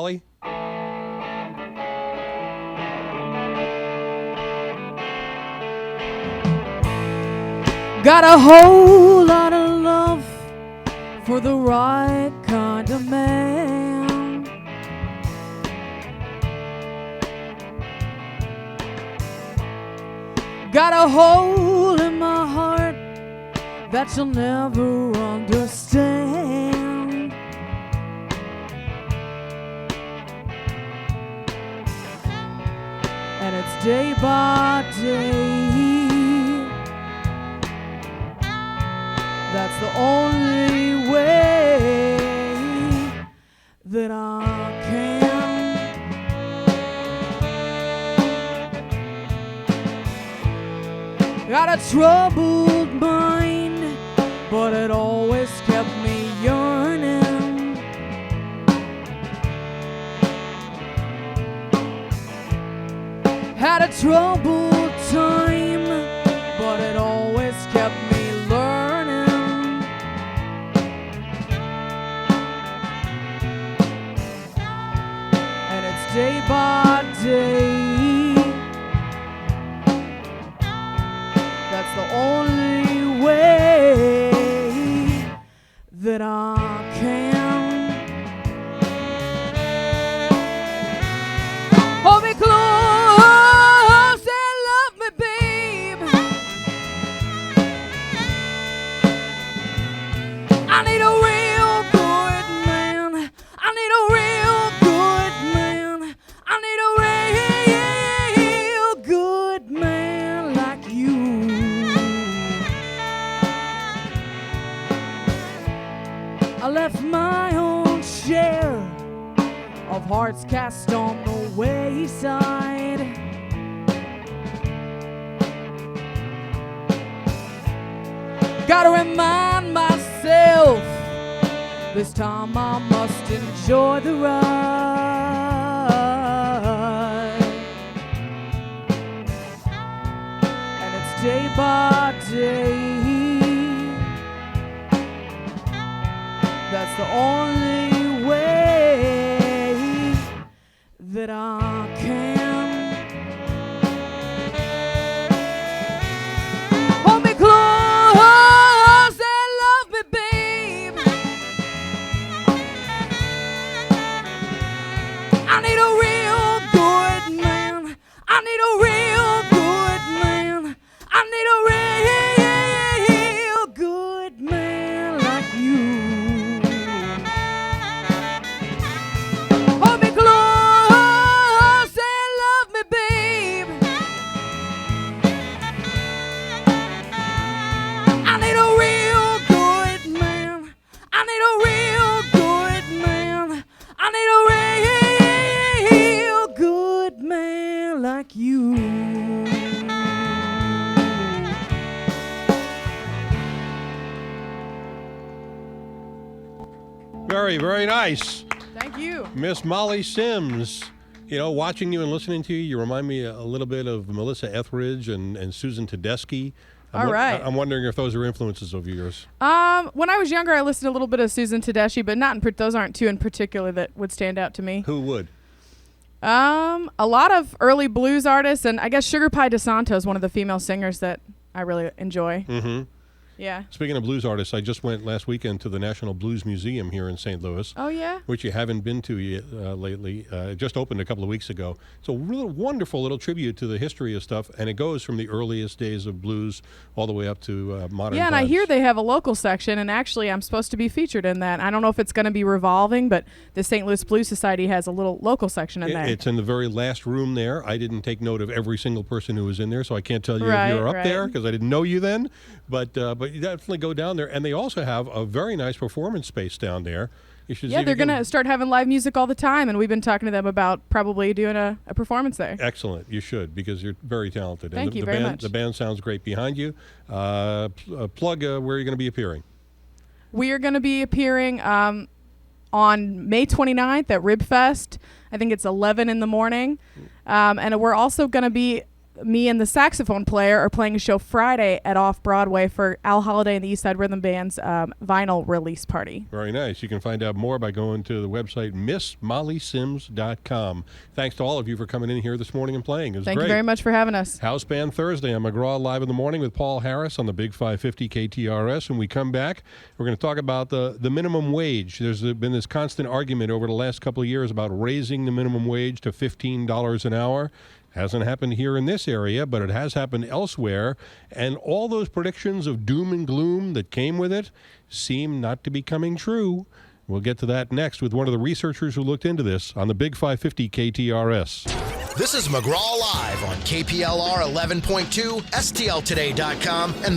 Molly? Got a whole lot of love for the right kind of man. Got a hole in my heart that you'll never understand. And it's day by day. That's the only way that I can. Got a troubled mind, but it always kept me yearning. Had a troubled time, but it always kept me learning. And it's day by day. That's the only way that I can. Hold me close and love me, babe. I need a real good man. I need a real good man. I need a real good man like you. I left my own share of hearts cast on the wayside. Gotta remind myself, this time I must enjoy the ride. And it's day by day. That's the only way that I can. Hold me close and love me, babe. I need a real good man. I need a real good man. I need a real good man like you. Hold me close and love me, babe. I need a real good man. I need a real good man. I need a real good man like you. Very, very nice. Thank you. Miss Molly Sims. You know, watching you and listening to you, you remind me a little bit of Melissa Etheridge and Susan Tedeschi. All right. I'm wondering if those are influences of yours. When I was younger, I listened to a little bit of Susan Tedeschi, but not those aren't two in particular that would stand out to me. Who would? A lot of early blues artists, and I guess Sugar Pie DeSanto is one of the female singers that I really enjoy. Mm-hmm. Yeah. Speaking of blues artists, I just went last weekend to the National Blues Museum here in St. Louis. Oh, yeah? Which you haven't been to yet, lately. It just opened a couple of weeks ago. It's a real wonderful little tribute to the history of stuff, and it goes from the earliest days of blues all the way up to modern Yeah, and I times. hear they have a local section, and actually I'm supposed to be featured in that. I don't know if it's going to be revolving, but the St. Louis Blues Society has a little local section in there. It's in the very last room there. I didn't take note of every single person who was in there, so I can't tell you Right, if you were up right. there because I didn't know you then. But you definitely go down there, and they also have a very nice performance space down there. You should see Yeah, if they're you can- going to start having live music all the time, and we've been talking to them about probably doing a performance there. Excellent. You should, because you're very talented. Thank and you the very band, much. The band sounds great behind you. Plug where you're going to be appearing. We are going to be appearing on May 29th at Rib Fest. I think it's 11 in the morning. And we're also going to be me and the saxophone player are playing a show Friday at Off Broadway for Al Holiday and the East Side Rhythm Band's vinyl release party. Very nice. You can find out more by going to the website MissMollySims.com. Thanks to all of you for coming in here this morning and playing. It was Thank great. you very much for having us. House Band Thursday on McGraw Live in the Morning with Paul Harris on the Big 550 KTRS. When we come back, we're going to talk about the minimum wage. There's been this constant argument over the last couple of years about raising the minimum wage to $15 an hour. Hasn't happened here in this area, but it has happened elsewhere. And all those predictions of doom and gloom that came with it seem not to be coming true. We'll get to that next with one of the researchers who looked into this on the Big 550 KTRS. This is McGraw Live on KPLR 11.2, STLtoday.com, and the